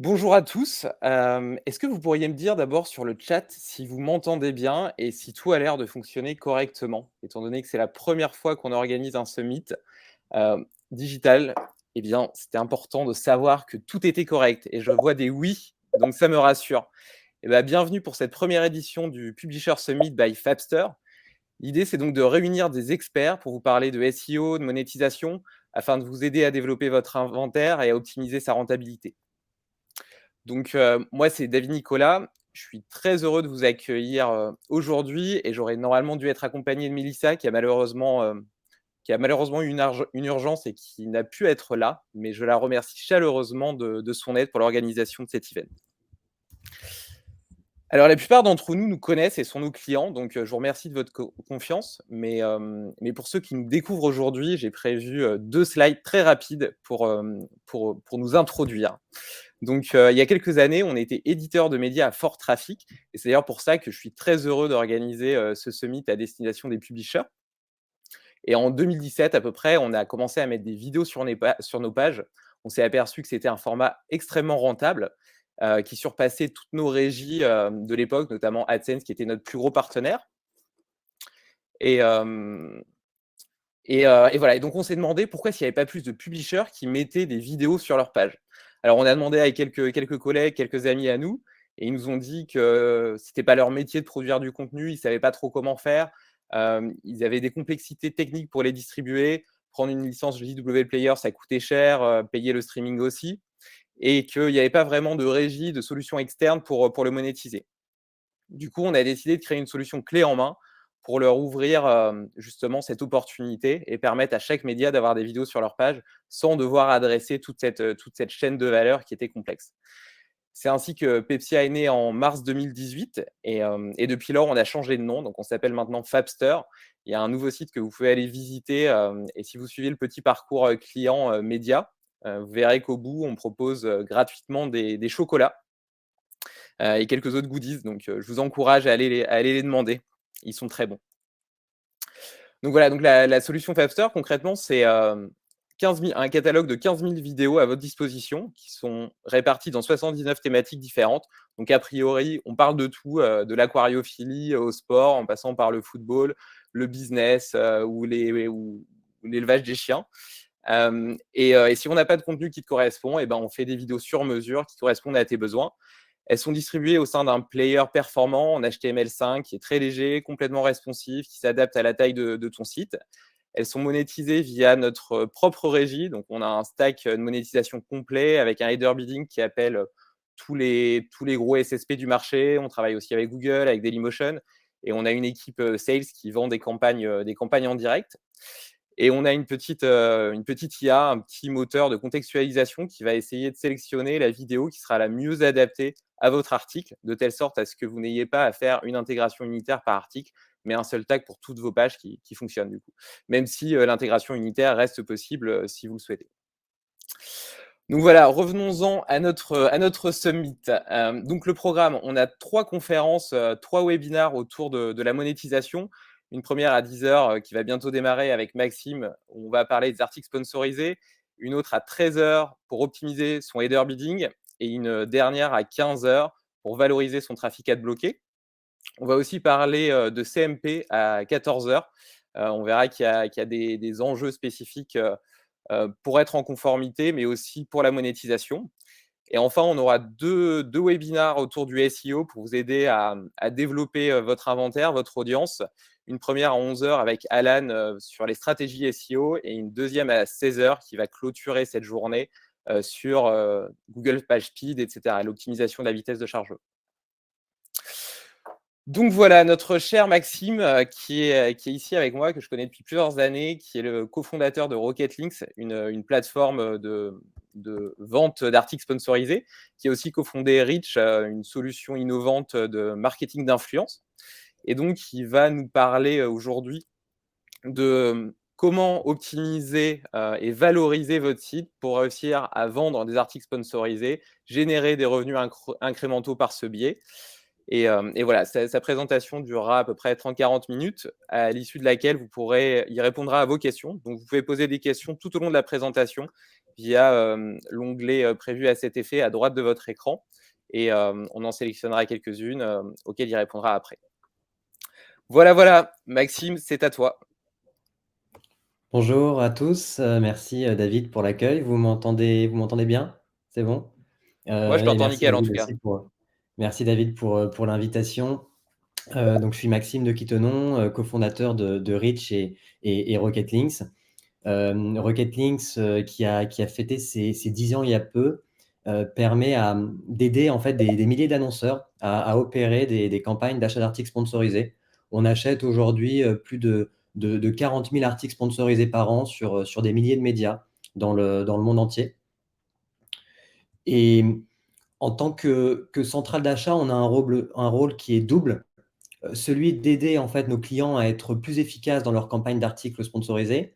Bonjour à tous. Est-ce que vous pourriez me dire d'abord sur le chat si vous m'entendez bien et si tout a l'air de fonctionner correctement? Étant donné que c'est la première fois qu'on organise un summit, digital, eh bien, c'était important de savoir que tout était correct et je vois des «oui», donc ça me rassure. Eh bah, bienvenue pour cette première édition du Publisher Summit by Fabster. L'idée, c'est donc de réunir des experts pour vous parler de SEO, de monétisation, afin de vous aider à développer votre inventaire et à optimiser sa rentabilité. Donc, moi, c'est David Nicolas. Je suis très heureux de vous accueillir, aujourd'hui et j'aurais normalement dû être accompagné de Mélissa qui a malheureusement eu une urgence et qui n'a pu être là, mais je la remercie chaleureusement de son aide pour l'organisation de cet event. Alors la plupart d'entre nous nous connaissent et sont nos clients, donc je vous remercie de votre confiance, mais pour ceux qui nous découvrent aujourd'hui, j'ai prévu, 2 slides très rapides pour nous introduire. Donc, il y a quelques années, on était éditeur de médias à fort trafic et c'est d'ailleurs pour ça que je suis très heureux d'organiser, ce summit à destination des publishers et en 2017 à peu près, on a commencé à mettre des vidéos sur nos pages. On s'est aperçu que c'était un format extrêmement rentable, qui surpassait toutes nos régies, de l'époque, notamment AdSense qui était notre plus gros partenaire et hem et voilà et donc on s'est demandé pourquoi s'il n'y avait pas plus de publishers qui mettaient des vidéos sur leur page. Alors on a demandé à quelques collègues, quelques amis à nous et ils nous ont dit que c'était pas leur métier de produire du contenu, ils savaient pas trop comment faire, ils avaient des complexités techniques pour les distribuer, prendre une licence JW Player ça coûtait cher, payer le streaming aussi et qu'il n'y avait pas vraiment de régie, de solution externe pour le monétiser. Du coup, on a décidé de créer une solution clé en main pour leur ouvrir, justement cette opportunité et permettre à chaque média d'avoir des vidéos sur leur page, sans devoir adresser toute cette chaîne de valeur qui était complexe. C'est ainsi que Pepsia est né en mars 2018 et depuis lors, on a changé de nom, donc on s'appelle maintenant Fabster. Il y a un nouveau site que vous pouvez aller visiter, et si vous suivez le petit parcours, client, média, vous verrez qu'au bout, on propose, gratuitement des chocolats et quelques autres goodies. Donc, je vous encourage à aller les demander. Ils sont très bons. Donc voilà, donc la solution Fabster, concrètement, c'est 15 000 un catalogue de 15 000 vidéos à votre disposition qui sont réparties dans 79 thématiques différentes. Donc a priori, on parle de tout, de l'aquariophilie au sport, en passant par le football, le business, ou l'élevage des chiens. Et si on n'a pas de contenu qui te correspond et ben, on fait des vidéos sur mesure qui correspondent à tes besoins. Elles sont distribuées au sein d'un player performant en HTML5 qui est très léger, complètement responsif, qui s'adapte à la taille de ton site. Elles sont monétisées via notre propre régie. Donc, on a un stack de monétisation complet avec un header bidding qui appelle tous les gros SSP du marché. On travaille aussi avec Google, avec Dailymotion. Et on a une équipe sales qui vend des campagnes en direct. Et on a une petite IA, un petit moteur de contextualisation qui va essayer de sélectionner la vidéo qui sera la mieux adaptée à votre article, de telle sorte à ce que vous n'ayez pas à faire une intégration unitaire par article, mais un seul tag pour toutes vos pages qui fonctionnent du coup. Même si l'intégration unitaire reste possible si vous le souhaitez. Donc voilà, revenons-en à notre summit. Donc le programme, on a 3 conférences, 3 webinars autour de la monétisation. Une première à 10 heures qui va bientôt démarrer avec Maxime, où on va parler des articles sponsorisés. Une autre à 13 heures pour optimiser son header bidding et une dernière à 15 heures pour valoriser son trafic ad bloqué. On va aussi parler, de CMP à 14 heures. On verra qu'il y a des enjeux spécifiques, pour être en conformité, mais aussi pour la monétisation. Et enfin, on aura deux webinars autour du SEO pour vous aider à développer votre inventaire, votre audience. Une première à 11 heures avec Alan sur les stratégies SEO et une deuxième à 16 heures qui va clôturer cette journée sur Google PageSpeed, etc., l'optimisation de la vitesse de chargement. Donc voilà, notre cher Maxime, qui est ici avec moi, que je connais depuis plusieurs années, qui est le cofondateur de Rocket Links, une plateforme de vente d'articles sponsorisés, qui a aussi cofondé Reach, une solution innovante de marketing d'influence. Et donc, il va nous parler aujourd'hui de comment optimiser et valoriser votre site pour réussir à vendre des articles sponsorisés, générer des revenus incrémentaux par ce biais. Et voilà, sa présentation durera à peu près 30-40 minutes, à l'issue de laquelle il répondra à vos questions. Donc, vous pouvez poser des questions tout au long de la présentation via l'onglet prévu à cet effet à droite de votre écran. Et on en sélectionnera quelques-unes auxquelles il répondra après. Voilà, voilà. Maxime, c'est à toi. Bonjour à tous, merci David pour l'accueil. Vous m'entendez bien? C'est bon? Moi, je Et t'entends merci nickel en David tout cas. aussi pour l'invitation. Donc je suis Maxime de Quitenon, cofondateur de Reach et Rocket Links. Rocket Links, qui a fêté ses 10 ans il y a peu, permet d'aider en fait des milliers d'annonceurs à opérer des campagnes d'achat d'articles sponsorisés. On achète aujourd'hui plus de 40 000 articles sponsorisés par an sur des milliers de médias dans le monde entier. Et en tant que centrale d'achat, on a un rôle qui est double. Celui d'aider en fait nos clients à être plus efficaces dans leur campagne d'articles sponsorisés,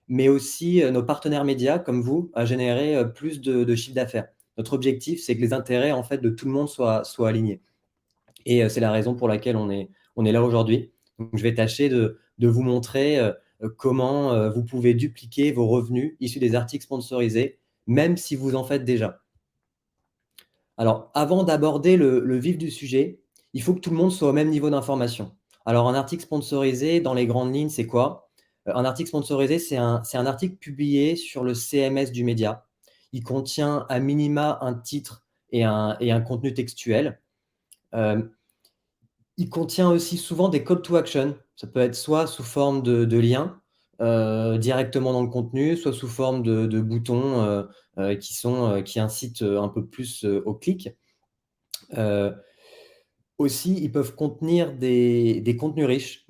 mais aussi nos partenaires médias comme vous à générer plus de chiffre d'affaires. Notre objectif, c'est que les intérêts en fait de tout le monde soient alignés. Et c'est la raison pour laquelle on est là aujourd'hui. Donc, je vais tâcher de vous montrer comment vous pouvez dupliquer vos revenus issus des articles sponsorisés, même si vous en faites déjà. Alors, avant d'aborder le vif du sujet, il faut que tout le monde soit au même niveau d'information. Alors, un article sponsorisé, dans les grandes lignes, c'est quoi? Un article sponsorisé, c'est un article publié sur le CMS du média. Il contient à minima un titre et un contenu textuel. Euh, il contient aussi souvent des call to action. Ça peut être soit sous forme de liens directement dans le contenu, soit sous forme de boutons qui incitent un peu plus au clic. Euh, Aussi, ils peuvent contenir des contenus riches,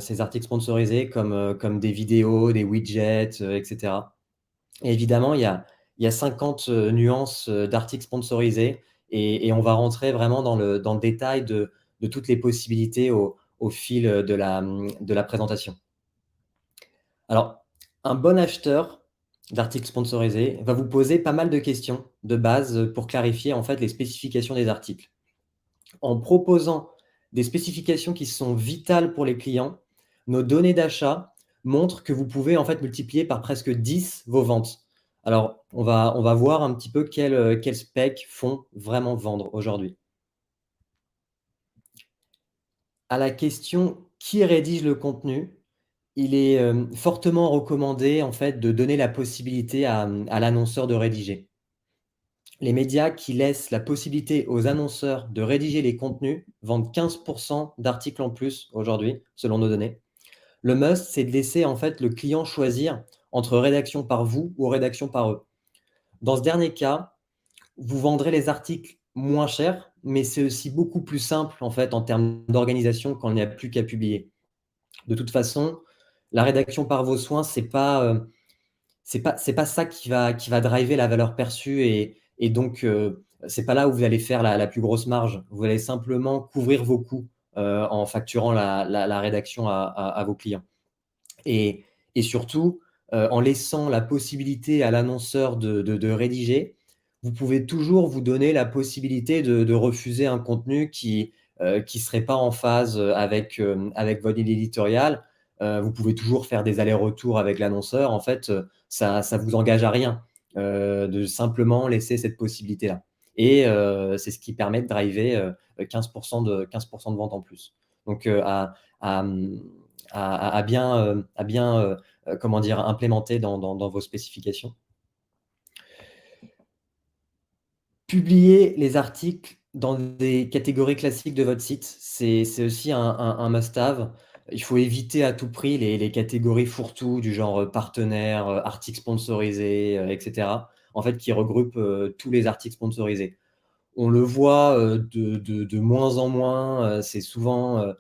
ces articles sponsorisés comme des vidéos, des widgets, etc. Et évidemment, il y a 50 nuances d'articles sponsorisés et on va rentrer vraiment dans le détail de toutes les possibilités au fil de la présentation. Alors, un bon acheteur d'articles sponsorisés va vous poser pas mal de questions de base pour clarifier en fait les spécifications des articles. En proposant des spécifications qui sont vitales pour les clients, nos données d'achat montrent que vous pouvez en fait multiplier par presque 10 vos ventes. Alors, on va voir un petit peu quels specs font vraiment vendre aujourd'hui. À la question qui rédige le contenu, il est fortement recommandé en fait de donner la possibilité à l'annonceur de rédiger. Les médias qui laissent la possibilité aux annonceurs de rédiger les contenus vendent 15% d'articles en plus aujourd'hui, selon nos données. Le must, c'est de laisser en fait le client choisir entre rédaction par vous ou rédaction par eux. Dans ce dernier cas, vous vendrez les articles moins cher, mais c'est aussi beaucoup plus simple en fait en termes d'organisation quand il n'y a plus qu'à publier. De toute façon, la rédaction par vos soins, c'est pas ça qui va driver la valeur perçue et donc c'est pas là où vous allez faire la plus grosse marge. Vous allez simplement couvrir vos coûts en facturant la rédaction à vos clients. Et, et surtout, en laissant la possibilité à l'annonceur de rédiger, vous pouvez toujours vous donner la possibilité de refuser un contenu qui serait pas en phase avec votre ligne éditoriale. Vous pouvez toujours faire des allers-retours avec l'annonceur. En fait, ça vous engage à rien de simplement laisser cette possibilité-là. Et c'est ce qui permet de driver 15% de vente en plus. Donc, à, à bien comment dire, implémenter dans vos spécifications. Publier les articles dans des catégories classiques de votre site, c'est aussi un must-have. Il faut éviter à tout prix les catégories fourre-tout du genre partenaire, articles sponsorisés, etc. En fait, qui regroupent tous les articles sponsorisés. On le voit de moins en moins. C'est souvent,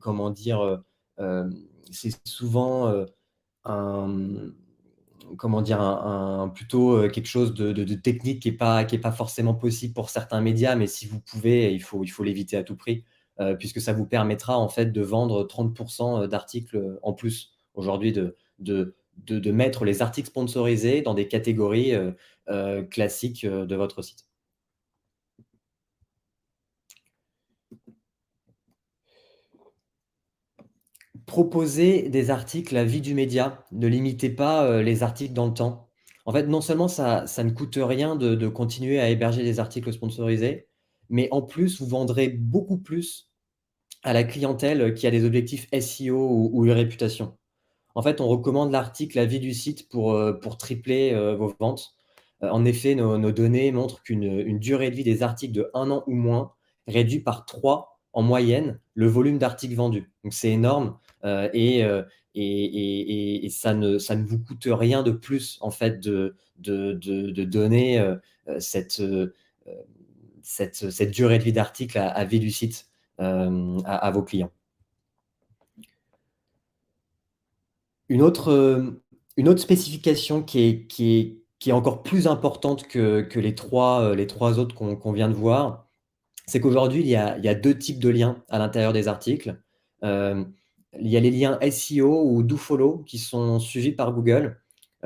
comment dire, c'est souvent un, comment dire, plutôt quelque chose de technique qui est pas forcément possible pour certains médias, mais si vous pouvez, il faut l'éviter à tout prix, puisque ça vous permettra en fait de vendre 30% d'articles en plus aujourd'hui, de mettre les articles sponsorisés dans des catégories classiques de votre site. Proposez des articles à vie du média. Ne limitez pas les articles dans le temps. En fait, non seulement ça ne coûte rien de continuer à héberger des articles sponsorisés, mais en plus, vous vendrez beaucoup plus à la clientèle qui a des objectifs SEO ou une réputation. En fait, on recommande l'article à vie du site pour tripler vos ventes. En effet, nos données montrent qu'une durée de vie des articles de 1 an ou moins réduit par 3 en moyenne le volume d'articles vendus. Donc c'est énorme et ça ne vous coûte rien de plus en fait de donner cette, cette durée de vie d'article à vie du site à vos clients. Une autre, une autre spécification qui est encore plus importante que les trois autres qu'on vient de voir, c'est qu'aujourd'hui, il y a 2 types de liens à l'intérieur des articles. Il y a les liens SEO ou dofollow qui sont suivis par Google,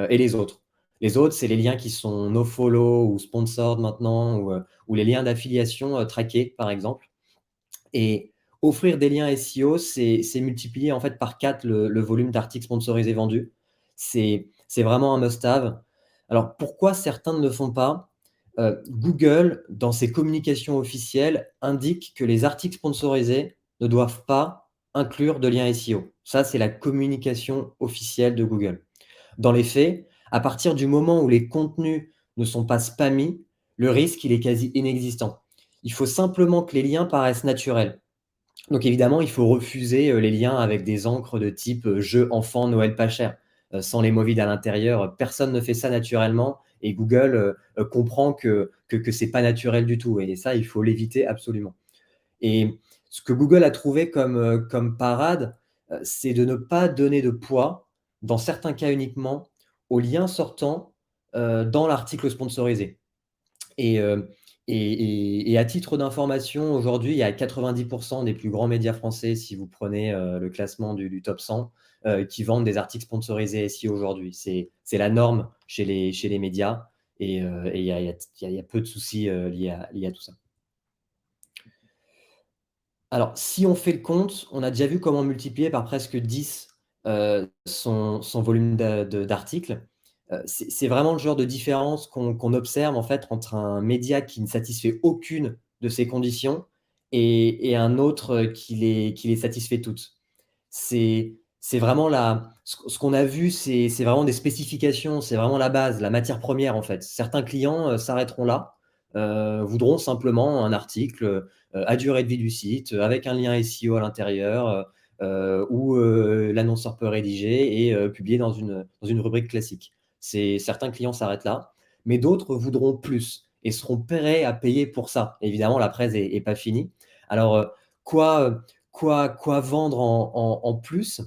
et les autres. Les autres, c'est les liens qui sont nofollow ou sponsored maintenant ou les liens d'affiliation, traqués, par exemple. Et offrir des liens SEO, c'est multiplier en fait par 4 le volume d'articles sponsorisés vendus. C'est vraiment un must-have. Alors pourquoi certains ne le font pas? Google, dans ses communications officielles, indique que les articles sponsorisés ne doivent pas inclure de liens SEO. Ça, c'est la communication officielle de Google. Dans les faits, à partir du moment où les contenus ne sont pas spammés, le risque, il est quasi inexistant. Il faut simplement que les liens paraissent naturels. Donc évidemment, il faut refuser les liens avec des encres de type jeu enfant Noël pas cher, sans les mots vides à l'intérieur. Personne ne fait ça naturellement et Google comprend que c'est pas naturel du tout. Et ça, il faut l'éviter absolument. Et ce que Google a trouvé comme parade, c'est de ne pas donner de poids, dans certains cas uniquement, aux liens sortants dans l'article sponsorisé. Et, et à titre d'information, aujourd'hui, il y a 90% des plus grands médias français, si vous prenez le classement du top 100, qui vendent des articles sponsorisés SEO aujourd'hui. C'est la norme chez les médias et il y a peu de soucis liés à tout ça. Alors, si on fait le compte, on a déjà vu comment multiplier par presque 10 son volume d'articles. C'est vraiment le genre de différence qu'on observe en fait entre un média qui ne satisfait aucune de ces conditions et un autre qui les satisfait toutes. C'est vraiment ce qu'on a vu, c'est vraiment des spécifications, c'est vraiment la base, la matière première en fait. Certains clients s'arrêteront là, voudront simplement un article à durée de vie du site, avec un lien SEO à l'intérieur, où l'annonceur peut rédiger et publier dans une rubrique classique. Certains clients s'arrêtent là, mais d'autres voudront plus et seront prêts à payer pour ça. Évidemment, la presse est pas finie. Alors, quoi vendre en plus?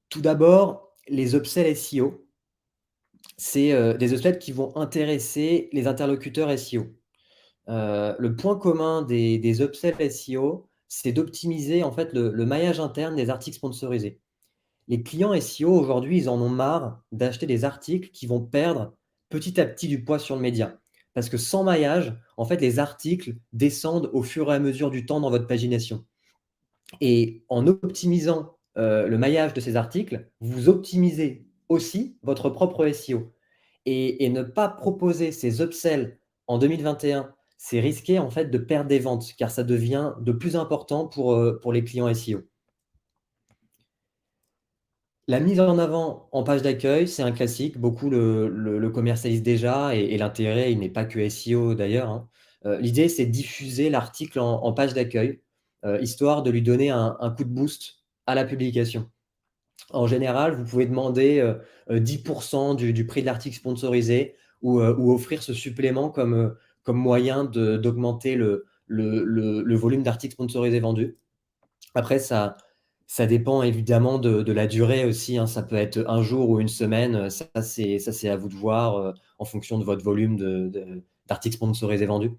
Tout d'abord, les upsells SEO, c'est des upsells qui vont intéresser les interlocuteurs SEO. Le point commun des upsells SEO, c'est d'optimiser en fait le maillage interne des articles sponsorisés. Les clients SEO aujourd'hui, ils en ont marre d'acheter des articles qui vont perdre petit à petit du poids sur le média. Parce que sans maillage, en fait, les articles descendent au fur et à mesure du temps dans votre pagination. Et en optimisant le maillage de ces articles, vous optimisez aussi votre propre SEO. Et ne pas proposer ces upsells en 2021, c'est risquer en fait de perdre des ventes car ça devient de plus important pour les clients SEO. La mise en avant en page d'accueil, c'est un classique. Beaucoup le commercialisent déjà et l'intérêt, il n'est pas que SEO d'ailleurs, hein. L'idée, c'est de diffuser l'article en page d'accueil, histoire de lui donner un coup de boost à la publication. En général, vous pouvez demander 10% du prix de l'article sponsorisé ou offrir ce supplément comme moyen d'augmenter le volume d'articles sponsorisés vendus. Après, ça dépend évidemment de la durée aussi, hein. Ça peut être un jour ou une semaine. Ça, c'est à vous de voir en fonction de votre volume d'articles sponsorisés vendus.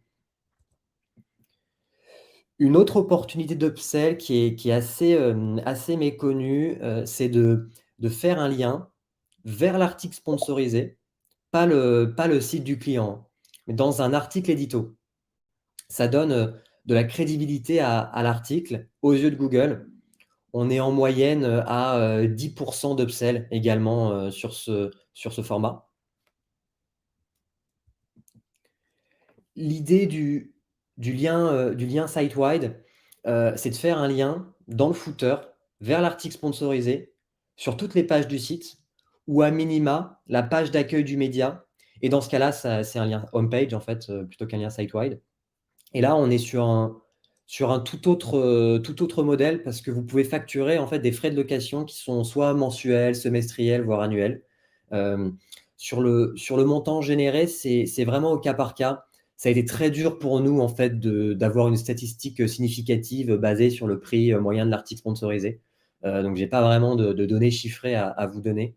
Une autre opportunité d'upsell qui est assez méconnue, c'est de faire un lien vers l'article sponsorisé, pas le site du client, mais dans un article édito. Ça donne de la crédibilité à l'article aux yeux de Google. on est en moyenne à 10% d'upsell également sur ce format. L'idée du lien site-wide, c'est de faire un lien dans le footer vers l'article sponsorisé sur toutes les pages du site ou à minima la page d'accueil du média. Et dans ce cas-là, c'est un lien homepage en fait, plutôt qu'un lien site-wide. Et là, on est sur un tout autre modèle parce que vous pouvez facturer en fait des frais de location qui sont soit mensuels, semestriels, voire annuels. Sur le montant généré, c'est vraiment au cas par cas. Ça a été très dur pour nous en fait d'avoir une statistique significative basée sur le prix moyen de l'article sponsorisé. Donc j'ai pas vraiment de données chiffrées à vous donner.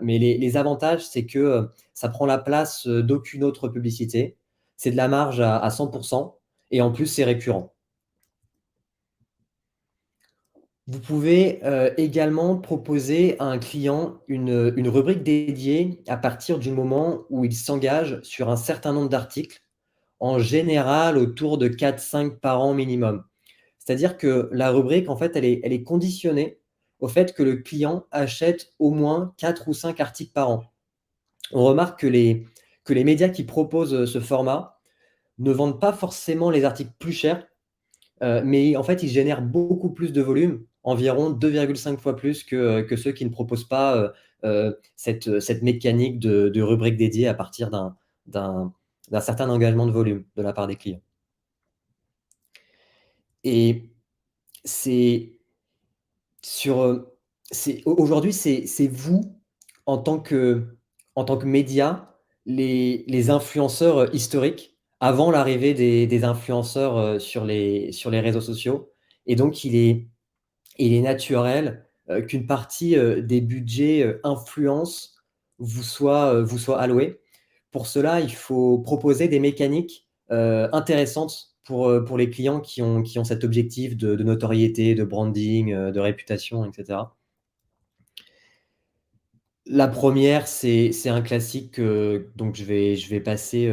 Mais les avantages, c'est que ça prend la place d'aucune autre publicité. C'est de la marge à 100% et en plus, c'est récurrent. Vous pouvez également proposer à un client une rubrique dédiée à partir du moment où il s'engage sur un certain nombre d'articles, en général autour de 4-5 par an minimum. C'est-à-dire que la rubrique, en fait, elle est conditionnée au fait que le client achète au moins 4 ou 5 articles par an. On remarque que les médias qui proposent ce format ne vendent pas forcément les articles plus chers, mais en fait, ils génèrent beaucoup plus de volume, environ 2,5 fois plus que ceux qui ne proposent pas cette mécanique de rubrique dédiée à partir d'un certain engagement de volume de la part des clients. Et c'est aujourd'hui, c'est vous, en tant que média, les influenceurs historiques, avant l'arrivée des influenceurs sur les réseaux sociaux. Et donc, il est naturel qu'une partie des budgets influence vous soit allouée. Pour cela, il faut proposer des mécaniques intéressantes pour les clients qui ont cet objectif de notoriété, de branding, de réputation, etc. La première, c'est un classique, donc je vais passer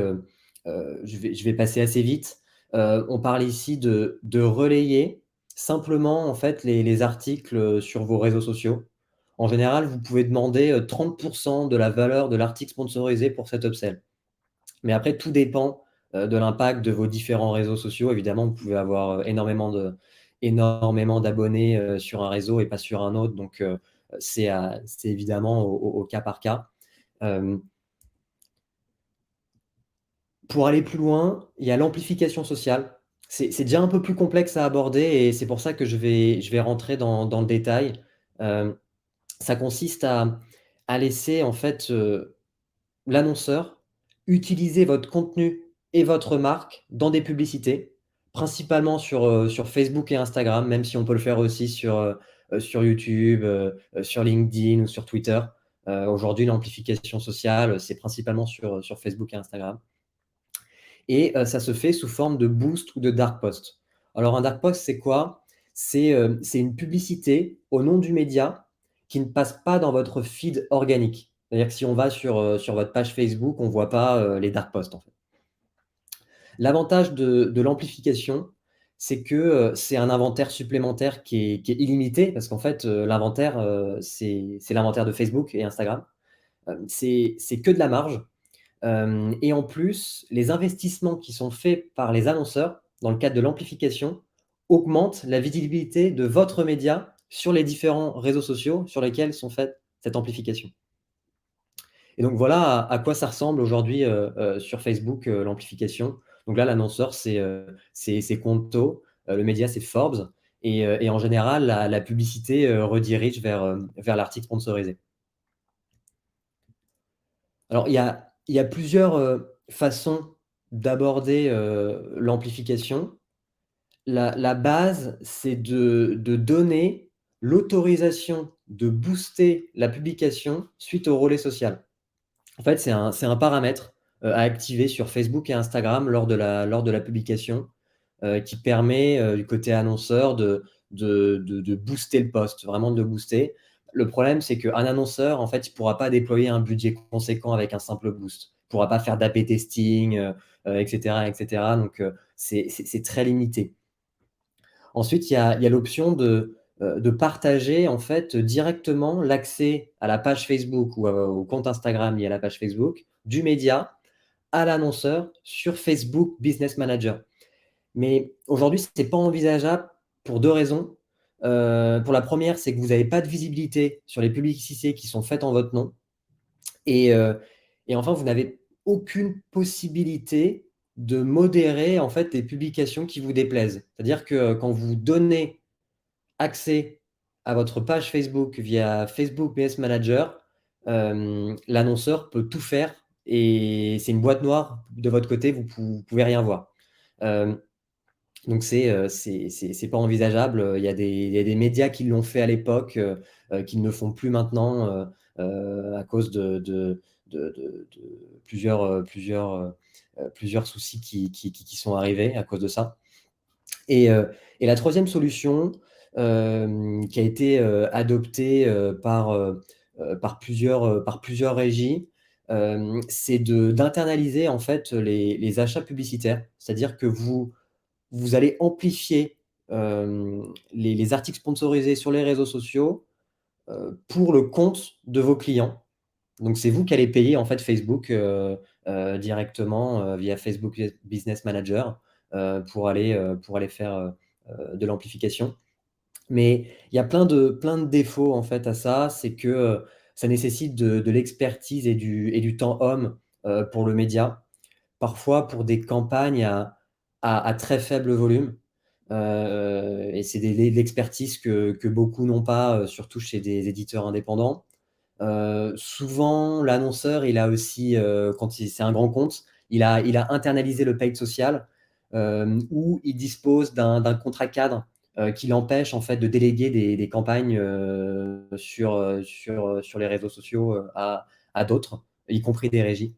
assez vite. On parle ici de relayer simplement en fait les articles sur vos réseaux sociaux. En général, vous pouvez demander 30% de la valeur de l'article sponsorisé pour cet upsell. Mais après, tout dépend de l'impact de vos différents réseaux sociaux. Évidemment, vous pouvez avoir énormément d'abonnés sur un réseau et pas sur un autre. Donc, c'est évidemment au cas par cas. Pour aller plus loin, il y a l'amplification sociale. C'est déjà un peu plus complexe à aborder et c'est pour ça que je vais rentrer dans le détail. Ça consiste à laisser en fait l'annonceur utiliser votre contenu et votre marque dans des publicités, principalement sur Facebook et Instagram, même si on peut le faire aussi sur YouTube, sur LinkedIn ou sur Twitter. Aujourd'hui, l'amplification sociale, c'est principalement sur Facebook et Instagram. Et ça se fait sous forme de boost ou de dark post. Alors un dark post, c'est quoi? C'est une publicité au nom du média qui ne passe pas dans votre feed organique. C'est-à-dire que si on va sur votre page Facebook, on ne voit pas les dark posts en fait. L'avantage de l'amplification, c'est que c'est un inventaire supplémentaire qui est illimité parce qu'en fait, l'inventaire, c'est l'inventaire de Facebook et Instagram. C'est que de la marge. Et en plus, les investissements qui sont faits par les annonceurs dans le cadre de l'amplification augmentent la visibilité de votre média sur les différents réseaux sociaux sur lesquels sont faites cette amplification. Et donc voilà à quoi ça ressemble aujourd'hui sur Facebook, l'amplification. Donc là, l'annonceur, c'est Conto, le média, c'est Forbes. Et en général, la publicité redirige vers l'article sponsorisé. Alors, il y a plusieurs façons d'aborder l'amplification. La base, c'est de donner l'autorisation de booster la publication suite au relais social. En fait, c'est un paramètre à activer sur Facebook et Instagram lors de la publication qui permet du côté annonceur de booster le post, vraiment de booster. Le problème, c'est qu'un annonceur, en fait, il ne pourra pas déployer un budget conséquent avec un simple boost. Il ne pourra pas faire d'AB testing, etc., etc. Donc, c'est très limité. Ensuite, il y a l'option de partager en fait directement l'accès à la page Facebook ou au compte Instagram lié à la page Facebook du média à l'annonceur sur Facebook Business Manager. Mais aujourd'hui, ce n'est pas envisageable pour 2 raisons. Pour la première, c'est que vous n'avez pas de visibilité sur les publicités qui sont faites en votre nom et enfin, vous n'avez aucune possibilité de modérer, en fait, les publications qui vous déplaisent. C'est-à-dire que, quand vous donnez accès à votre page Facebook via Facebook Business Manager, l'annonceur peut tout faire et c'est une boîte noire de votre côté, vous pouvez rien voir. Donc c'est pas envisageable. Il y a des médias qui l'ont fait à l'époque, qui ne le font plus maintenant, à cause de plusieurs soucis qui sont arrivés à cause de ça. Et la troisième solution, qui a été adoptée par plusieurs régies, c'est d'internaliser en fait les achats publicitaires. C'est-à-dire que vous allez amplifier les articles sponsorisés sur les réseaux sociaux pour le compte de vos clients. Donc, c'est vous qui allez payer en fait Facebook directement via Facebook Business Manager pour aller faire de l'amplification. Mais il y a plein de défauts en fait à ça. C'est que ça nécessite de l'expertise et du temps homme pour le média. Parfois pour des campagnes à très faible volume. Et c'est de l'expertise que beaucoup n'ont pas, surtout chez des éditeurs indépendants. Souvent, l'annonceur, il a aussi, c'est un grand compte, il a internalisé le paid social, où il dispose d'un contrat cadre qui l'empêche en fait de déléguer des campagnes sur les réseaux sociaux à d'autres, y compris des régies.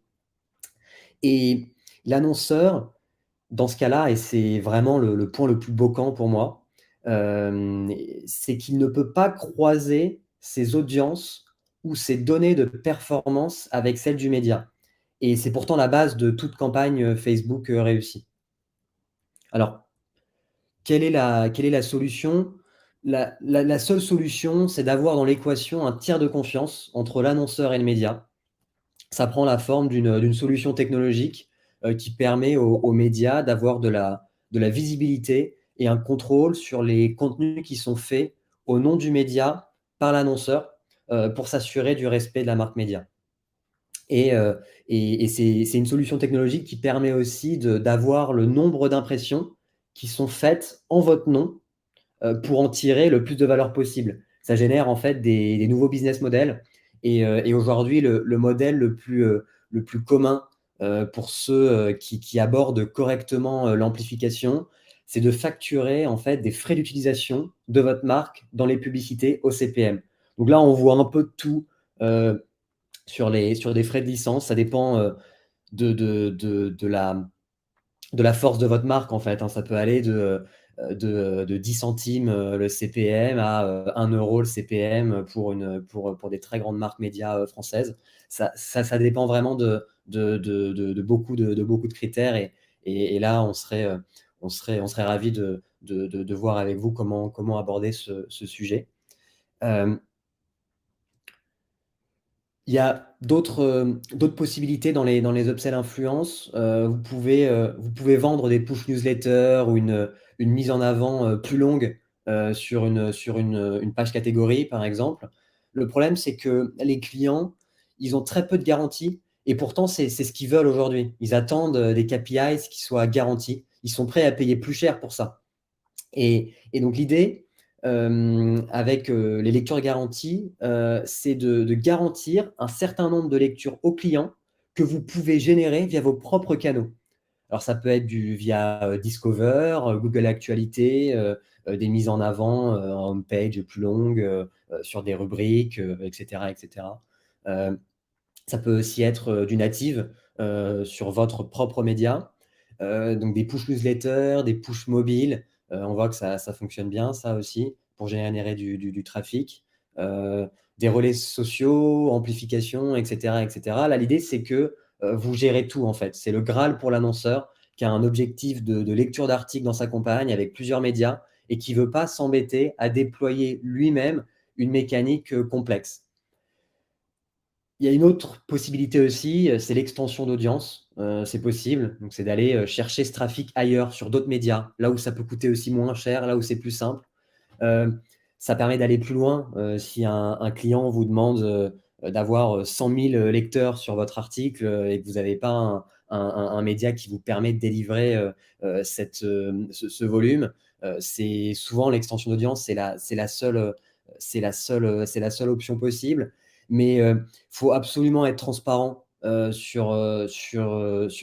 Et l'annonceur, dans ce cas-là, et c'est vraiment le point le plus bloquant pour moi, c'est qu'il ne peut pas croiser ses audiences ou ses données de performance avec celles du média. Et c'est pourtant la base de toute campagne Facebook réussie. Alors, quelle est la solution? La seule solution, c'est d'avoir dans l'équation un tiers de confiance entre l'annonceur et le média. Ça prend la forme d'une solution technologique qui permet aux médias d'avoir de la visibilité et un contrôle sur les contenus qui sont faits au nom du média par l'annonceur pour s'assurer du respect de la marque média. Et c'est une solution technologique qui permet aussi d'avoir le nombre d'impressions qui sont faites en votre nom pour en tirer le plus de valeur possible. Ça génère en fait des nouveaux business models. Et aujourd'hui, le modèle le plus commun pour ceux qui abordent correctement l'amplification, c'est de facturer en fait des frais d'utilisation de votre marque dans les publicités au CPM. Donc là, on voit un peu de tout sur des frais de licence. Ça dépend de la force de votre marque en fait, hein. Ça peut aller de 10 centimes le CPM à 1 euro le CPM pour des très grandes marques médias françaises. Ça dépend vraiment de beaucoup de critères et là, on serait ravis de voir avec vous comment aborder ce sujet. Il y a d'autres possibilités dans les upsell influence. Vous pouvez vendre des push newsletters ou une mise en avant plus longue sur une page catégorie, par exemple. Le problème, c'est que les clients, ils ont très peu de garanties et pourtant, c'est ce qu'ils veulent aujourd'hui. Ils attendent des KPIs qui soient garantis. Ils sont prêts à payer plus cher pour ça. Et donc l'idée, avec les lectures garanties, c'est de garantir un certain nombre de lectures aux clients que vous pouvez générer via vos propres canaux. Alors ça peut être via Discover, Google Actualités, des mises en avant en homepage plus longues, sur des rubriques, et cetera, et cetera. Ça peut aussi être du native sur votre propre média. Donc des push newsletters, des push mobiles. On voit que ça fonctionne bien, ça aussi, pour générer du trafic. Des relais sociaux, amplification, et cetera, et cetera. Là, l'idée, c'est que vous gérez tout, en fait. C'est le Graal pour l'annonceur qui a un objectif de lecture d'articles dans sa campagne avec plusieurs médias et qui ne veut pas s'embêter à déployer lui-même une mécanique complexe. Il y a une autre possibilité aussi, c'est l'extension d'audience. C'est possible, donc c'est d'aller chercher ce trafic ailleurs, sur d'autres médias, là où ça peut coûter aussi moins cher, là où c'est plus simple. Ça permet d'aller plus loin. Si un client vous demande d'avoir 100 000 lecteurs sur votre article et que vous n'avez pas un média qui vous permet de délivrer ce volume, c'est souvent l'extension d'audience, c'est la seule option possible. Mais il faut absolument être transparent sur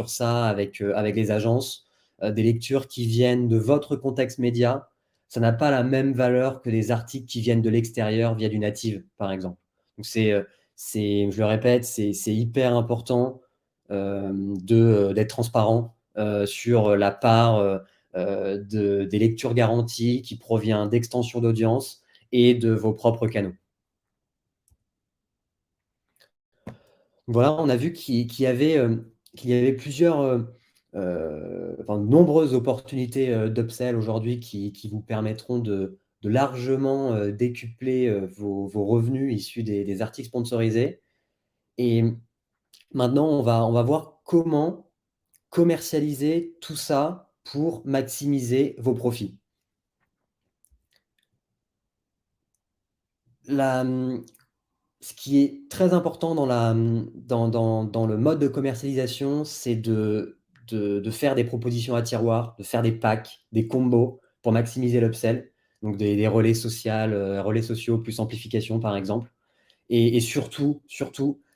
ça avec les agences. Des lectures qui viennent de votre contexte média, ça n'a pas la même valeur que des articles qui viennent de l'extérieur via du native, par exemple. Donc je le répète, c'est hyper important d'être transparent sur la part des lectures garanties qui provient d'extension d'audience et de vos propres canaux. Voilà, on a vu qu'il y avait plusieurs, enfin, de nombreuses opportunités d'upsell aujourd'hui qui vous permettront de largement décupler vos revenus issus des articles sponsorisés. Et maintenant, on va voir comment commercialiser tout ça pour maximiser vos profits. Ce qui est très important dans le mode de commercialisation, c'est de faire des propositions à tiroir, de faire des packs, des combos pour maximiser l'upsell. Donc des relais relais sociaux plus amplification, par exemple. Et surtout,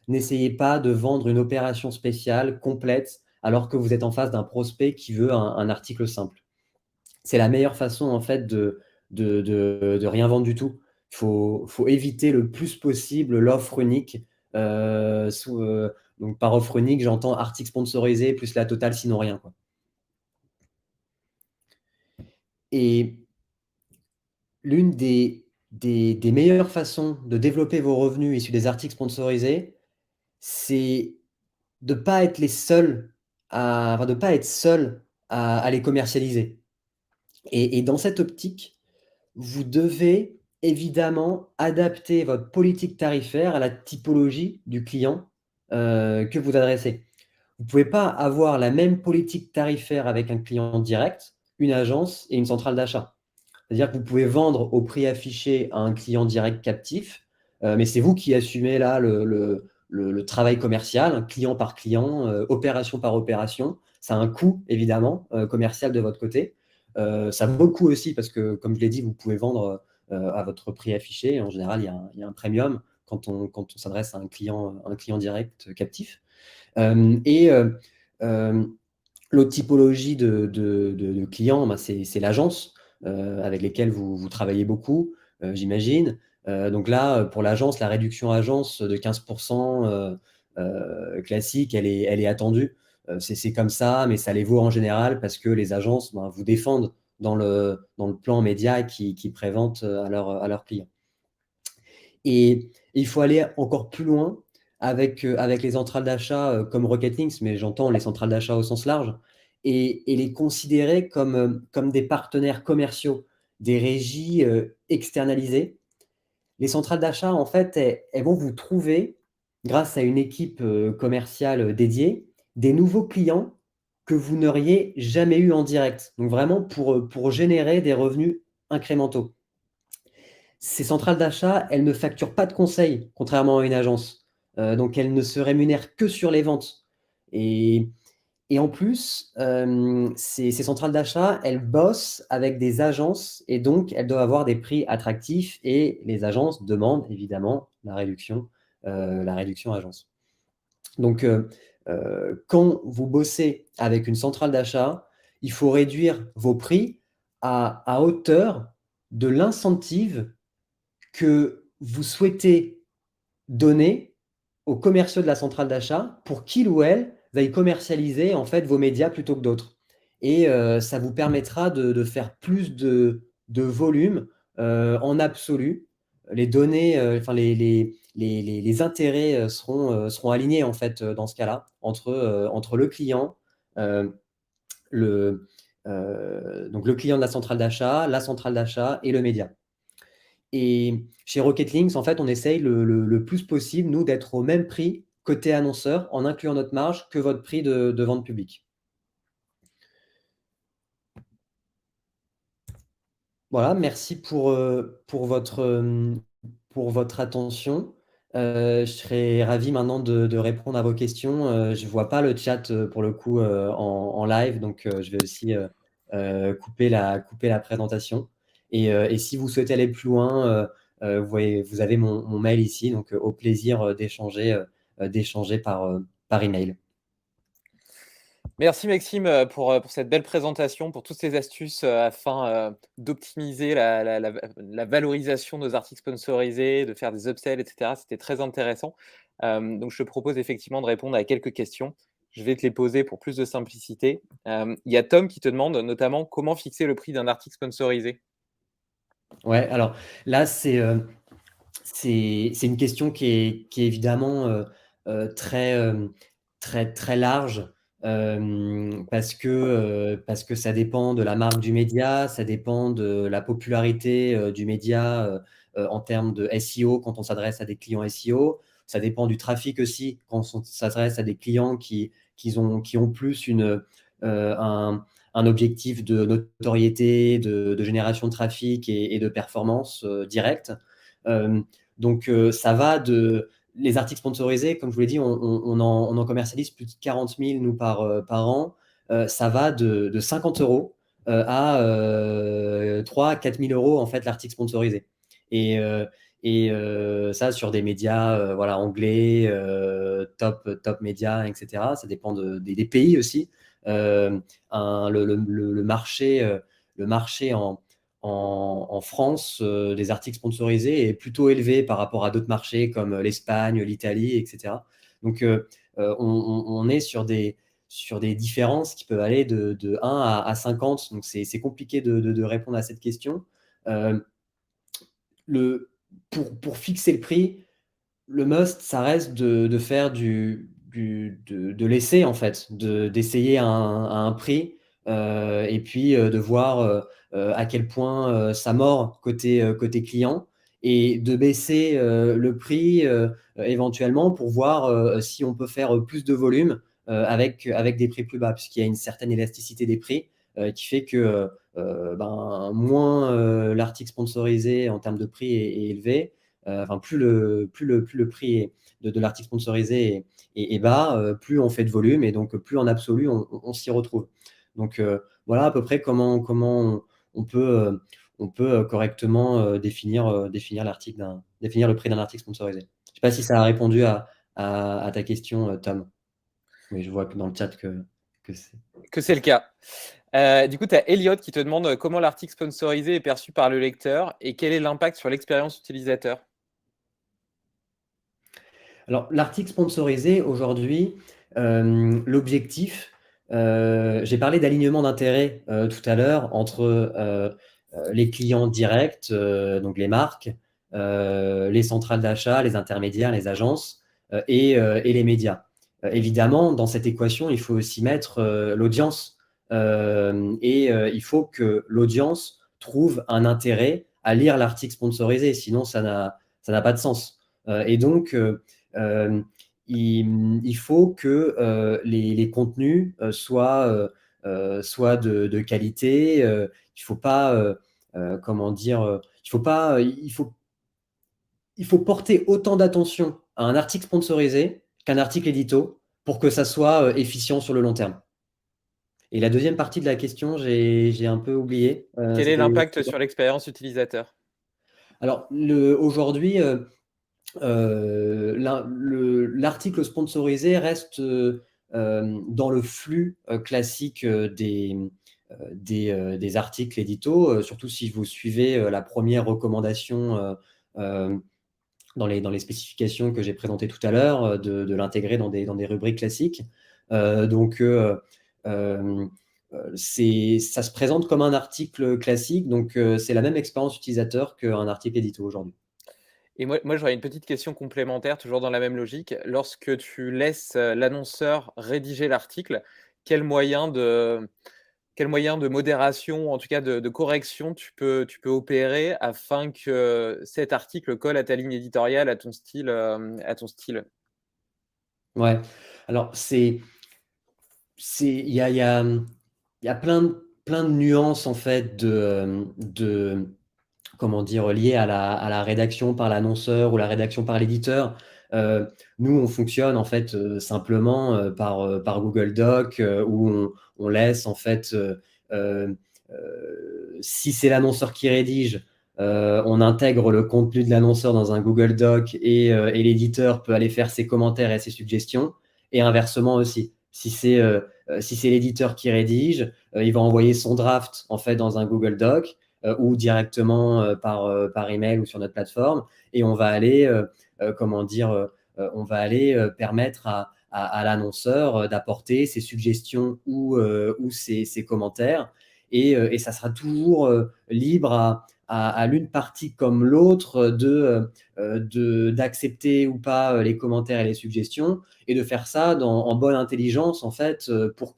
n'essayez pas de vendre une opération spéciale complète alors que vous êtes en face d'un prospect qui veut un article simple. C'est la meilleure façon, en fait, de rien vendre du tout. Il faut éviter le plus possible l'offre unique. Donc par offre unique, j'entends article sponsorisé plus la totale, sinon rien, quoi. Et l'une des meilleures façons de développer vos revenus issus des articles sponsorisés, c'est de ne pas être les seuls enfin, de pas être seul à les commercialiser. Et dans cette optique, vous devez évidemment adapter votre politique tarifaire à la typologie du client que vous adressez. Vous ne pouvez pas avoir la même politique tarifaire avec un client direct, une agence et une centrale d'achat. C'est-à-dire que vous pouvez vendre au prix affiché à un client direct captif, mais c'est vous qui assumez là le travail commercial, client par client, opération par opération. Ça a un coût évidemment commercial de votre côté. Ça vaut le coup aussi parce que, comme je l'ai dit, vous pouvez vendre à votre prix affiché. En général, il y a un premium quand on s'adresse à un client direct captif. Et l'autre typologie de clients, ben, c'est l'agence avec lesquels vous travaillez beaucoup, j'imagine. Donc là, pour l'agence, la réduction agence de 15% classique, elle est attendue. C'est comme ça, mais ça les vaut en général parce que les agences vous défendent dans le plan média qui présentent à leurs clients. Et il faut aller encore plus loin avec les centrales d'achat comme Rocketlinks, mais j'entends les centrales d'achat au sens large, et les considérer comme des partenaires commerciaux, des régies externalisées. Les centrales d'achat, en fait, elles vont vous trouver, grâce à une équipe commerciale dédiée, des nouveaux clients que vous n'auriez jamais eu en direct. Donc vraiment pour générer des revenus incrémentaux. Ces centrales d'achat, elles ne facturent pas de conseils, contrairement à une agence. Donc elles ne se rémunèrent que sur les ventes. Et en plus, ces centrales d'achat, elles bossent avec des agences et donc elles doivent avoir des prix attractifs et les agences demandent évidemment la réduction agence. Donc, quand vous bossez avec une centrale d'achat, il faut réduire vos prix à hauteur de l'incentive que vous souhaitez donner aux commerciaux de la centrale d'achat pour qu'ils ou elles veuillent commercialiser en fait vos médias plutôt que d'autres. Et ça vous permettra de faire plus de volume en absolu. Les données, enfin les intérêts seront alignés en fait dans ce cas-là entre le client, le, donc le client de la centrale d'achat et le média. Et chez Rocket Links, en fait, on essaye le plus possible, nous, d'être au même prix côté annonceur, en incluant notre marge, que votre prix de vente publique. Voilà, merci pour votre attention. Je serais ravi maintenant de répondre à vos questions. Je vois pas le chat, pour le coup, en live, donc je vais aussi couper la présentation. Et si vous souhaitez aller plus loin, vous avez mon mail ici, donc au plaisir d'échanger par email. Merci Maxime pour cette belle présentation, pour toutes ces astuces afin d'optimiser la valorisation de nos articles sponsorisés, de faire des upsells, etc. C'était très intéressant. Donc je te propose effectivement de répondre à quelques questions. Je vais te les poser pour plus de simplicité. Il y a Tom qui te demande notamment comment fixer le prix d'un article sponsorisé. Ouais, alors là, c'est une question qui est évidemment très, très large, parce que ça dépend de la marque du média, ça dépend de la popularité du média en termes de SEO quand on s'adresse à des clients SEO. Ça dépend du trafic aussi quand on s'adresse à des clients qui ont plus un objectif de notoriété, de génération de trafic et de performance directe. Euh, donc, ça va de les articles sponsorisés, comme je vous l'ai dit, on en commercialise plus de 40 000 nous par an. Ça va de 50 euros à 3 à 4 000 euros en fait l'article sponsorisé. Et, euh, ça sur des médias voilà, anglais, top médias, etc. Ça dépend des pays aussi. Le marché en France, des articles sponsorisés est plutôt élevé par rapport à d'autres marchés comme l'Espagne, l'Italie, etc. Donc, on est sur des différences qui peuvent aller de 1 à 50. Donc, c'est compliqué de répondre à cette question. Euh, le, pour fixer le prix, le must, ça reste de faire de l'essai, en fait, d'essayer à un prix, et puis de voir à quel point ça mord côté client, et de baisser le prix éventuellement pour voir si on peut faire plus de volume avec des prix plus bas, puisqu'il y a une certaine élasticité des prix qui fait que moins l'article sponsorisé en termes de prix est élevé, enfin, plus le prix de l'article sponsorisé est bas, plus on fait de volume et donc plus en absolu on s'y retrouve. Donc voilà à peu près comment on peut, correctement définir le prix d'un article sponsorisé. Je ne sais pas si ça a répondu à ta question, Tom. Oui, je vois que dans le chat que c'est. Que c'est le cas. Du coup, tu as Elliot qui te demande comment l'article sponsorisé est perçu par le lecteur et quel est l'impact sur l'expérience utilisateur. Alors, l'article sponsorisé, aujourd'hui, l'objectif, j'ai parlé d'alignement d'intérêts tout à l'heure entre les clients directs, donc les marques, les centrales d'achat, les intermédiaires, les agences et les médias. Évidemment, dans cette équation, il faut aussi mettre l'audience, il faut que l'audience trouve un intérêt à lire l'article sponsorisé, sinon ça n'a pas de sens. Et donc, euh, il faut que les contenus soient de qualité. Il faut pas, comment dire, il faut pas, il faut porter autant d'attention à un article sponsorisé qu'un article édito pour que ça soit efficient sur le long terme. Et la deuxième partie de la question, j'ai un peu oublié. Quel est l'impact sur l'expérience utilisateur? Alors, aujourd'hui, l'article sponsorisé reste dans le flux classique des articles édito, surtout si vous suivez la première recommandation dans les spécifications que j'ai présentées tout à l'heure, de l'intégrer dans des rubriques classiques. Donc, ça se présente comme un article classique, donc c'est la même expérience utilisateur qu'un article édito aujourd'hui. Et moi j'aurais une petite question complémentaire, toujours dans la même logique. Lorsque tu laisses l'annonceur rédiger l'article, quel moyen quel moyen de modération, en tout cas de correction tu peux opérer afin que cet article colle à ta ligne éditoriale, à ton style, à ton style? Ouais. Alors il y a plein de nuances en fait comment dire? Liées à la rédaction par l'annonceur ou la rédaction par l'éditeur. Nous, on fonctionne en fait, simplement, par Google Docs, où on laisse en fait, si c'est l'annonceur qui rédige, on intègre le contenu de l'annonceur dans un Google Doc et l'éditeur peut aller faire ses commentaires et ses suggestions et inversement aussi. Si c'est l'éditeur qui rédige, il va envoyer son draft en fait dans un Google Doc, ou directement par email ou sur notre plateforme. Et on va aller, comment dire, on va aller permettre à l'annonceur d'apporter ses suggestions ou ses commentaires. Et ça sera toujours libre à l'une partie comme l'autre d'accepter ou pas les commentaires et les suggestions et de faire ça en bonne intelligence en fait pour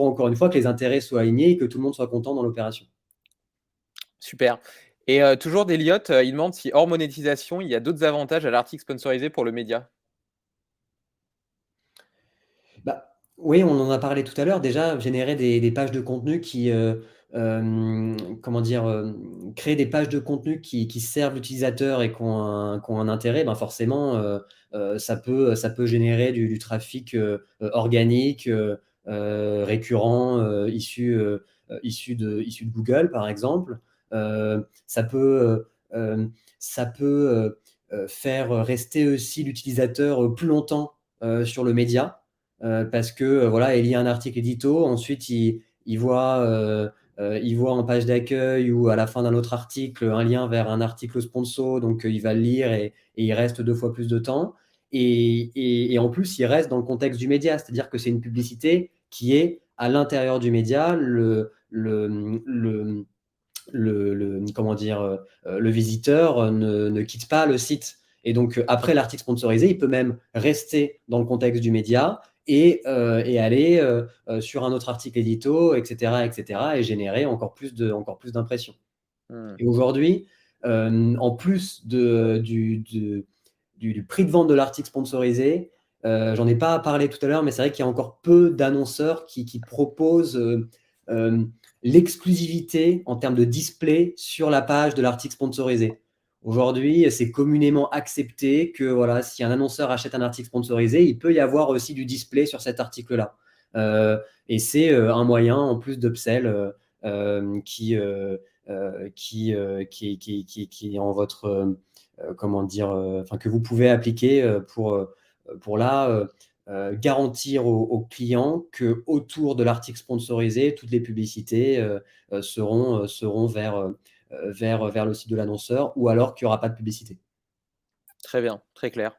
encore une fois que les intérêts soient alignés et que tout le monde soit content dans l'opération. Super. Et toujours d'Eliott, il demande si hors monétisation, il y a d'autres avantages à l'article sponsorisé pour le média? Bah, oui, on en a parlé tout à l'heure. Déjà, générer des pages de contenu comment dire? Créer des pages de contenu qui servent l'utilisateur et qui ont un intérêt, ben, forcément, ça peut générer du trafic, organique, récurrent, issu de Google, par exemple. Ça peut, ça peut, faire rester aussi l'utilisateur, plus longtemps, sur le média. Parce que voilà, il lit un article édito, ensuite il voit en page d'accueil ou à la fin d'un autre article un lien vers un article sponsor, donc il va le lire et il reste 2 fois plus de temps. Et en plus, il reste dans le contexte du média, c'est-à-dire que c'est une publicité qui est à l'intérieur du média. Comment dire, le visiteur ne quitte pas le site. Et donc, après l'article sponsorisé, il peut même rester dans le contexte du média et aller sur un autre article édito, etc., etc., et générer encore plus d'impressions. Mmh. Et aujourd'hui, en plus du prix de vente de l'article sponsorisé, j'en ai pas parlé tout à l'heure, mais c'est vrai qu'il y a encore peu d'annonceurs qui proposent l'exclusivité en termes de display sur la page de l'article sponsorisé. Aujourd'hui, c'est communément accepté que voilà, si un annonceur achète un article sponsorisé, il peut y avoir aussi du display sur cet article-là. Et c'est un moyen en plus d'upsell qui est en votre comment dire, enfin que vous pouvez appliquer pour là garantir aux clients que autour de l'article sponsorisé, toutes les publicités seront vers le site de l'annonceur ou alors qu'il n'y aura pas de publicité. Très bien, très clair.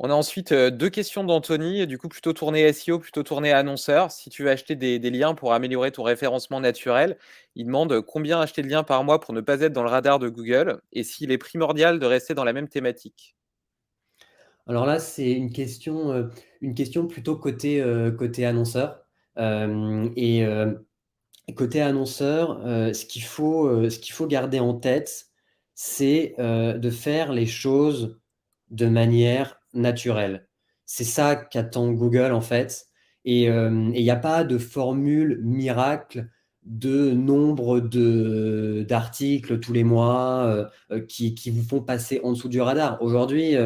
On a ensuite, 2 questions d'Anthony, du coup plutôt tournées SEO, plutôt tournées annonceur. Si tu veux acheter des liens pour améliorer ton référencement naturel, il demande, combien acheter de liens par mois pour ne pas être dans le radar de Google et s'il est primordial de rester dans la même thématique? Alors là, c'est une question plutôt côté annonceur. Hem et côté annonceur, ce qu'il faut garder en tête, c'est, de faire les choses de manière naturelle. C'est ça qu'attend Google, en fait. Et il y a pas de formule miracle de nombre d'articles tous les mois, qui vous font passer en dessous du radar. Aujourd'hui,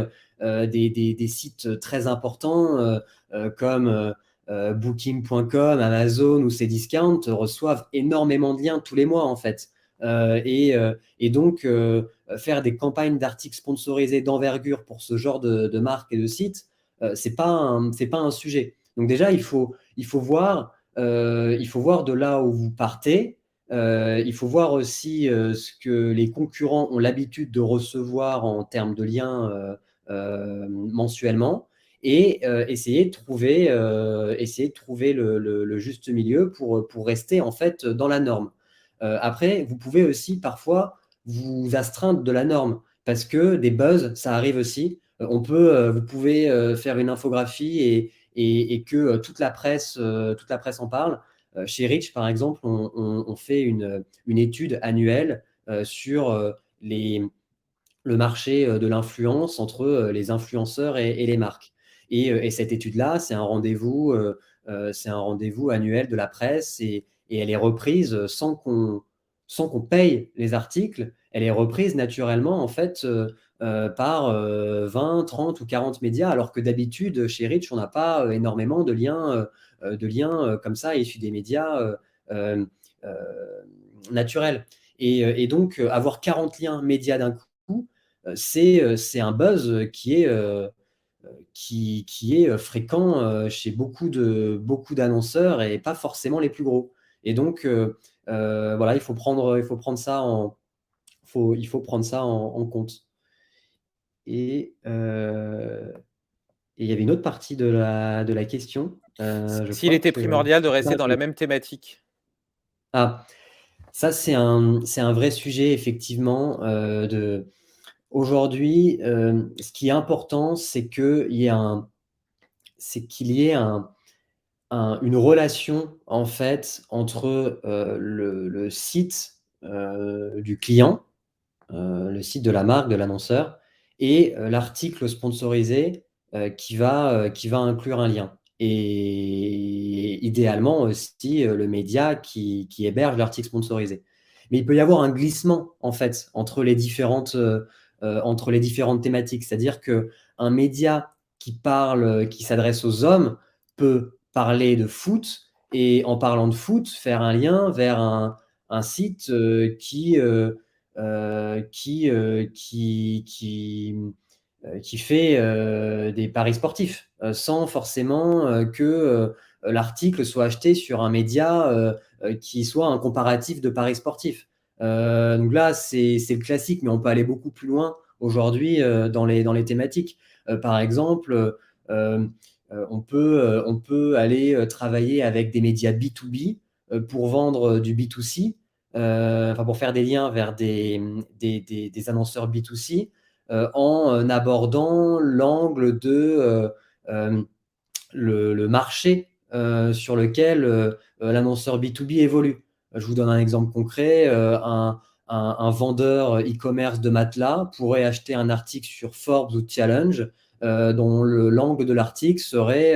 des sites très importants, comme, Booking.com, Amazon ou Cdiscount reçoivent énormément de liens tous les mois, en fait. Et donc, faire des campagnes d'articles sponsorisés d'envergure pour ce genre de marques et de sites, c'est pas un sujet. Donc déjà, il faut voir de là où vous partez. Il faut voir aussi ce que les concurrents ont l'habitude de recevoir en termes de liens mensuellement et essayer de trouver le juste milieu pour rester en fait dans la norme. Après, vous pouvez aussi parfois vous astreindre de la norme parce que des buzz, ça arrive aussi. Vous pouvez faire une infographie et que toute la presse en parle. Chez Rich, par exemple, on fait une étude annuelle sur le marché de l'influence entre les influenceurs et les marques. Et cette étude-là, c'est un rendez-vous annuel de la presse et elle est reprise sans qu'on paye les articles. Elle est reprise naturellement, en fait, par 20, 30 ou 40 médias, alors que d'habitude, chez Rich, on n'a pas énormément de liens comme ça issus des médias euh, euh, naturels. Et donc, avoir 40 liens médias d'un coup, c'est un buzz qui est fréquent chez beaucoup d'annonceurs et pas forcément les plus gros. Et donc, voilà, il faut prendre ça en compte. Et il y avait une autre partie de la question. Je S'il crois était que primordial de rester ah, dans la même thématique. ah, ça, c'est un vrai sujet, effectivement. Aujourd'hui, ce qui est important, c'est qu'il y ait une relation, en fait, entre le site du client, le site de la marque, de l'annonceur, et l'article sponsorisé qui va inclure un lien. Et idéalement aussi le média qui héberge l'article sponsorisé. Mais il peut y avoir un glissement, en fait, entre les différentes thématiques. C'est-à-dire qu'un média qui s'adresse aux hommes peut parler de foot et, en parlant de foot, faire un lien vers un site qui fait des paris sportifs, sans forcément que l'article soit acheté sur un média qui soit un comparatif de paris sportifs. Donc là, c'est le classique, mais on peut aller beaucoup plus loin aujourd'hui dans les thématiques. Par exemple, on peut aller travailler avec des médias B2B pour vendre du B2C, enfin pour faire des liens vers des annonceurs B2C, en abordant l'angle de le marché sur lequel l'annonceur B2B évolue. Je vous donne un exemple concret. Un vendeur e-commerce de matelas pourrait acheter un article sur Forbes ou Challenge, dont l'angle de l'article serait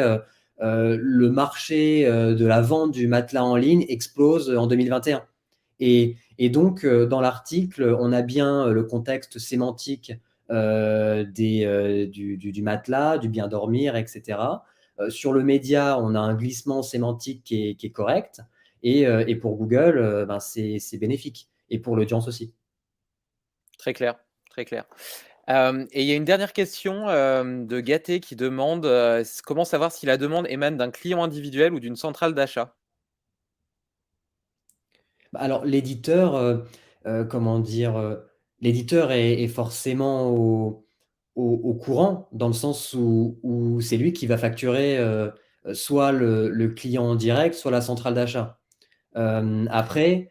le marché de la vente du matelas en ligne explose en 2021. Et donc, dans l'article, on a bien le contexte sémantique du matelas, du bien dormir, etc. Sur le média, on a un glissement sémantique qui est correct. Et pour Google, ben, c'est bénéfique. Et pour l'audience aussi. Très clair, très clair. Et il y a une dernière question de Gaté qui demande comment savoir si la demande émane d'un client individuel ou d'une centrale d'achat. Alors, l'éditeur, comment dire, l'éditeur est forcément au courant, dans le sens où c'est lui qui va facturer soit le client en direct, soit la centrale d'achat. Après,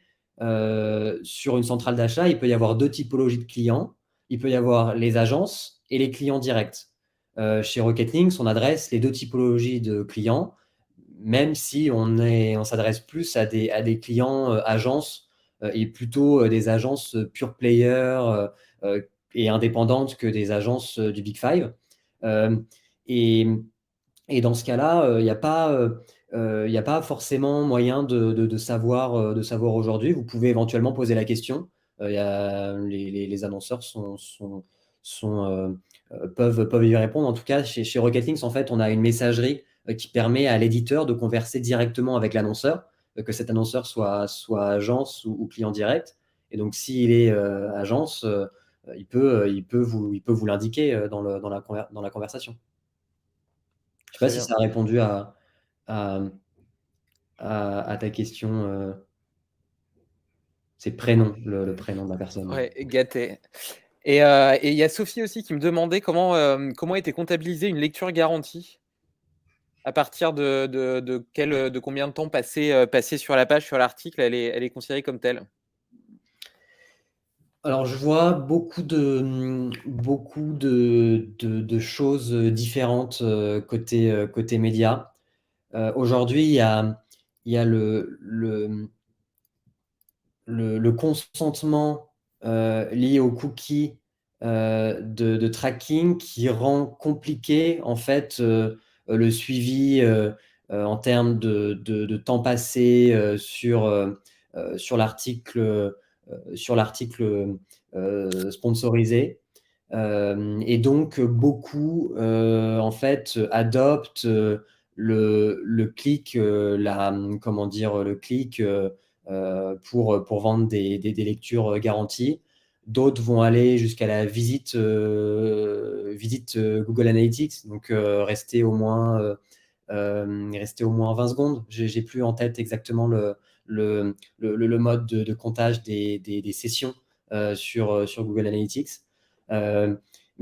sur une centrale d'achat, il peut y avoir deux typologies de clients. Il peut y avoir les agences et les clients directs. Chez Rocket Links, on adresse les deux typologies de clients, même si on s'adresse plus à des clients agences et plutôt des agences pure player euh, et indépendantes que des agences du Big Five. Euh, et, et dans ce cas-là, il n'y a pas forcément moyen de savoir aujourd'hui. Vous pouvez éventuellement poser la question. Les annonceurs peuvent y répondre. En tout cas, chez Rocket Links, en fait, on a une messagerie qui permet à l'éditeur de converser directement avec l'annonceur, que cet annonceur soit agence ou client direct. Et donc, s'il est agence, il peut vous l'indiquer dans la conversation. Je ne sais pas Très si bien. ça a répondu à, à ta question. C'est prénom, le prénom de la personne. Ouais, Gaté. Et il y a Sophie aussi qui me demandait comment était comptabilisée une lecture garantie. À partir de combien de temps passé sur la page, sur l'article, elle est considérée comme telle. Alors, je vois beaucoup de choses différentes côté média. Aujourd'hui, il y a le consentement lié aux cookies de tracking qui rend compliqué en fait le suivi en termes de temps passé sur l'article sponsorisé. Et donc beaucoup en fait adoptent le clic, comment dire, le clic pour vendre des lectures garanties. D'autres vont aller jusqu'à la visite Google Analytics, donc rester au moins 20 secondes. J'ai plus en tête exactement le mode de comptage des sessions sur Google Analytics.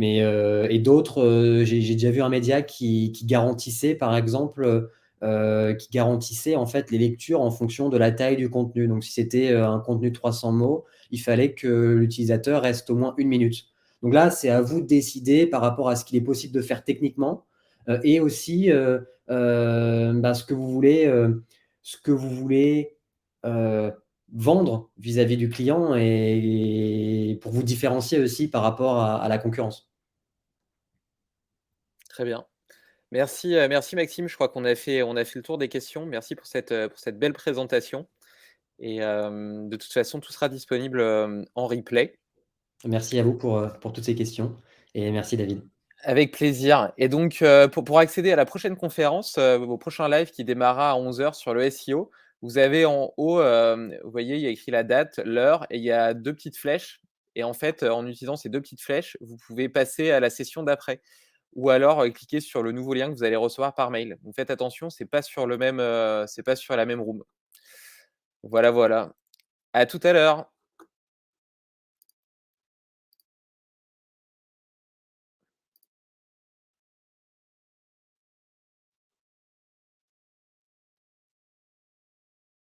Et d'autres, j'ai déjà vu un média qui garantissait, par exemple, qui garantissait en fait les lectures en fonction de la taille du contenu. Donc, si c'était un contenu de 300 mots, il fallait que l'utilisateur reste au moins 1 minute. Donc là, c'est à vous de décider par rapport à ce qu'il est possible de faire techniquement et aussi ce que vous voulez vendre vis-à-vis du client et pour vous différencier aussi par rapport à la concurrence. Très bien. Merci, merci Maxime. Je crois qu'on a fait le tour des questions. Merci pour cette belle présentation et de toute façon, tout sera disponible, en replay. Merci à vous pour toutes ces questions et merci David. Avec plaisir et donc pour accéder à la prochaine conférence, au prochain live qui démarrera à 11 heures sur le SEO, vous avez en haut, vous voyez, il y a écrit la date, l'heure et il y a 2 petites flèches et en fait, en utilisant ces 2 petites flèches, vous pouvez passer à la session d'après ou alors, cliquer sur le nouveau lien que vous allez recevoir par mail. Donc faites attention, c'est pas sur la même room. Voilà, voilà. À tout à l'heure.